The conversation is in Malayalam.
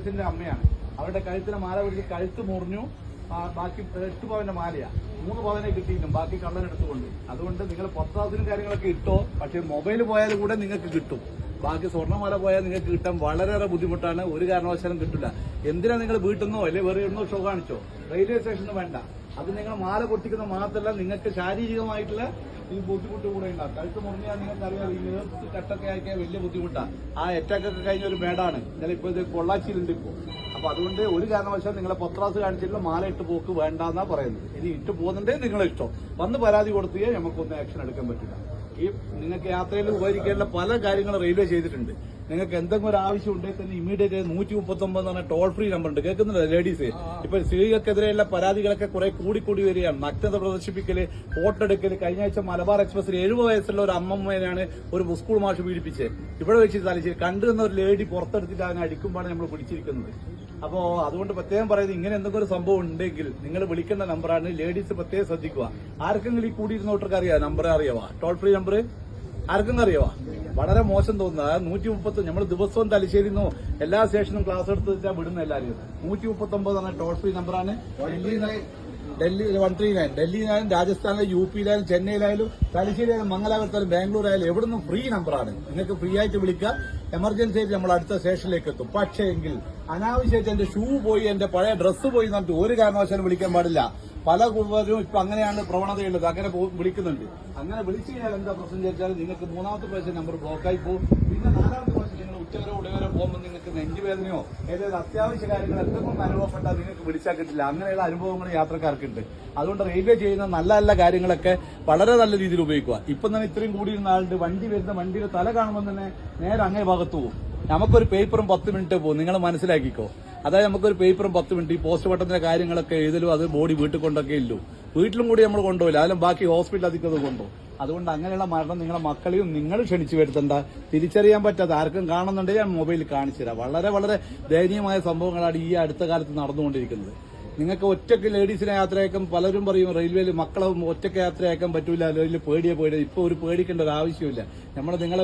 പേഷ്യന്റിന്റെ അമ്മയാണ്. അവരുടെ കഴുത്തിലെ മാല പിടിച്ച് കഴുത്ത് മുറിഞ്ഞു. ബാക്കി 8 പവന്റെ മാലയാ, 3 പവനെ കിട്ടിയിട്ടും ബാക്കി കള്ളനെടുത്തുകൊണ്ട്. അതുകൊണ്ട് നിങ്ങൾ 10,000 കാര്യങ്ങളൊക്കെ ഇട്ടോ, പക്ഷെ മൊബൈൽ പോയാലും കൂടെ നിങ്ങൾക്ക് കിട്ടും. ബാക്കി സ്വർണ്ണമാല പോയാൽ നിങ്ങൾക്ക് കിട്ടാൻ വളരെയേറെ ബുദ്ധിമുട്ടാണ്. ഒരു കാരണവശാലും കിട്ടില്ല. എന്തിനാ നിങ്ങൾ വീട്ടിൽ നിന്നോ അല്ലെ വേറെ എവിടുന്നോ ഷോ കാണിച്ചോ? റെയിൽവേ സ്റ്റേഷന് വേണ്ട. അത് നിങ്ങൾ മാല പൊട്ടിക്കുന്ന മാത്രമല്ല, നിങ്ങൾക്ക് ശാരീരികമായിട്ടുള്ള ഈ ബുദ്ധിമുട്ട് കൂടെ ഉണ്ടാകും. കഴുത്ത് മുറിഞ്ഞാൽ നിങ്ങൾക്കറിയാം, ഈ നേർത്ത് കട്ടൊക്കെ ആക്കിയാൽ വലിയ ബുദ്ധിമുട്ടാണ്. ആ അറ്റാക്കൊക്കെ കഴിഞ്ഞ ഒരു മേടാണ്. ഇന്നലെ ഇപ്പോൾ ഇത് പൊള്ളാച്ചിയിലുണ്ട് ഇപ്പോൾ. അപ്പൊ അതുകൊണ്ട് ഒരു കാരണവശാലും നിങ്ങളെ പത്രാസ് കാണിച്ചിട്ടുള്ള മാല ഇട്ട് പോക്ക് വേണ്ടെന്നാ പറയുന്നത്. ഇനി ഇട്ട് പോകുന്നുണ്ടേ നിങ്ങളെ ഇഷ്ടം. വന്ന് പരാതി കൊടുത്തേ നമുക്കൊന്നും ആക്ഷൻ എടുക്കാൻ പറ്റില്ല. ഈ നിങ്ങൾക്ക് യാത്രയിൽ ഉപകരിക്കേണ്ട പല കാര്യങ്ങളും റെയിൽവേ ചെയ്തിട്ടുണ്ട്. നിങ്ങൾക്ക് എന്തെങ്കിലും ഒരു ആവശ്യം ഉണ്ടെങ്കിൽ തന്നെ ഇമ്മീഡിയറ്റ് 139 എന്ന് പറഞ്ഞ ടോൾ ഫ്രീ നമ്പർ ഉണ്ട്. കേൾക്കുന്നില്ല ലേഡീസ്? ഇപ്പൊ സ്ത്രീകൾക്കെതിരെയുള്ള പരാതികളൊക്കെ കുറെ കൂടിക്കൂടി വരികയാണ്. നഗ്നത പ്രദർശിപ്പിക്കല്, ഫോട്ടോ എടുക്കല്. കഴിഞ്ഞ ആഴ്ച മലബാർ എക്സ്പ്രസിൽ 70 വയസ്സുള്ള ഒരു അമ്മമ്മേനാണ് ഒരു സ്കൂൾ മാഷ് പീഡിപ്പിച്ചത്. ഇവിടെ വെച്ച് തലശ്ശേരി കണ്ടുവന്ന ഒരു ലേഡി പുറത്തെടുത്തിട്ട് അതിനെ അടിക്കുമ്പോഴാണ് നമ്മൾ പിടിച്ചിരിക്കുന്നത്. അപ്പോ അതുകൊണ്ട് പ്രത്യേകം പറയുന്നത്, ഇങ്ങനെ എന്തെങ്കിലും ഒരു സംഭവം ഉണ്ടെങ്കിൽ നിങ്ങൾ വിളിക്കേണ്ട നമ്പറാണ്. ലേഡീസ് പ്രത്യേകം ശ്രദ്ധിക്കുക. ആർക്കെങ്കിലും ഈ കൂടിയിരുന്നോട്ടർക്ക് അറിയാം നമ്പർ അറിയാവാ? ടോൾ ഫ്രീ നമ്പർ ആർക്കെങ്കിലും അറിയാവാ? വളരെ മോശം തോന്നുന്നത് 130. നമ്മൾ ദിവസവും തലശ്ശേരിന്നോ എല്ലാ സ്റ്റേഷനും ക്ലാസ് എടുത്ത് വെച്ചാൽ വിടുന്ന എല്ലാവരും. 139 എന്ന ടോൾ ഫ്രീ നമ്പറാണ്. ഡൽഹി 139, ഡൽഹിയിലായാലും രാജസ്ഥാനിലും യു പിയിലായാലും ചെന്നൈയിലായാലും തലശ്ശേരിയായാലും മംഗലാപുരത്തായാലും ബാംഗ്ലൂരായാലും എവിടുന്നും ഫ്രീ നമ്പറാണ്. നിങ്ങൾക്ക് ഫ്രീ ആയിട്ട് വിളിക്കുക. എമർജൻസി ആയിട്ട് നമ്മൾ അടുത്ത സ്റ്റേഷനിലേക്ക് എത്തും. പക്ഷേ എങ്കിൽ അനാവശ്യമായിട്ട് എന്റെ ഷൂ പോയി, എന്റെ പഴയ ഡ്രസ്സ് പോയി എന്നിട്ട് ഒരു കാരണവശാലും വിളിക്കാൻ പാടില്ല. പല കുടുംബരും ഇപ്പൊ അങ്ങനെയാണ് പ്രവണതയുള്ളത്. അങ്ങനെ വിളിക്കുന്നുണ്ട്. അങ്ങനെ വിളിച്ചു കഴിഞ്ഞാൽ എന്താ പ്രശ്നം ചോദിച്ചാൽ നിങ്ങൾക്ക് 3ാമത്തെ പ്രാവശ്യം നമ്പർ ബ്ലോക്കായി പോകും. പിന്നെ 4ാമത്തെ പ്രാവശ്യം നിങ്ങൾ ഉച്ചവരെ ഉടവരെ പോകുമ്പോൾ നിങ്ങൾക്ക് നെഞ്ചുവേദനയോ ഏതെങ്കിലും അത്യാവശ്യ കാര്യങ്ങൾ എന്തെങ്കിലും അനുഭവപ്പെട്ടാൽ നിങ്ങൾക്ക് വിളിച്ചാൽ കിട്ടില്ല. അങ്ങനെയുള്ള അനുഭവങ്ങൾ യാത്രക്കാർക്കുണ്ട്. അതുകൊണ്ട് റെയിൽവേ ചെയ്യുന്ന നല്ല നല്ല കാര്യങ്ങളൊക്കെ വളരെ നല്ല രീതിയിൽ ഉപയോഗിക്കുക. ഇപ്പം തന്നെ ഇത്രയും കൂടിയിരുന്ന ആളുടെ വണ്ടി വരുന്ന വണ്ടിയുടെ തല കാണുമ്പോൾ തന്നെ നേരെ അങ്ങേ ഭാഗത്ത് പോകും. നമുക്കൊരു പേപ്പറും 10 മിനിറ്റ് പോകും. നിങ്ങൾ മനസ്സിലാക്കിക്കോ. അതായത് നമുക്കൊരു പേപ്പറും 10 മിനിറ്റ് ഈ പോസ്റ്റ്മോർട്ടത്തിന്റെ കാര്യങ്ങളൊക്കെ എഴുതലും അത് ബോഡി വീട്ടിൽ കൊണ്ടൊക്കെ ഇല്ലു. വീട്ടിലും കൂടി നമ്മൾ കൊണ്ടുപോയില്ല. അതിലും ബാക്കി ഹോസ്പിറ്റലിൽ അധികം കൊണ്ടുപോകും. അതുകൊണ്ട് അങ്ങനെയുള്ള മരണം നിങ്ങളെ മക്കളെയും നിങ്ങൾ ക്ഷണിച്ചു വരുത്തണ്ട. തിരിച്ചറിയാൻ പറ്റാത്ത ആർക്കും കാണുന്നുണ്ടെങ്കിൽ ഞാൻ മൊബൈലിൽ കാണിച്ചു തരാം. വളരെ വളരെ ദയനീയമായ സംഭവങ്ങളാണ് ഈ അടുത്ത കാലത്ത് നടന്നുകൊണ്ടിരിക്കുന്നത്. നിങ്ങൾക്ക് ഒറ്റയ്ക്ക് ലേഡീസിനെ യാത്രയാക്കാൻ പലരും പറയും റെയിൽവേയിൽ മക്കളെ ഒറ്റയ്ക്ക് യാത്രയാക്കാൻ പറ്റൂല, അല്ലെങ്കിൽ പേടിയെ. ഇപ്പൊ ഒരു പേടിക്കേണ്ട ഒരു ആവശ്യമില്ല. നമ്മൾ നിങ്ങളെ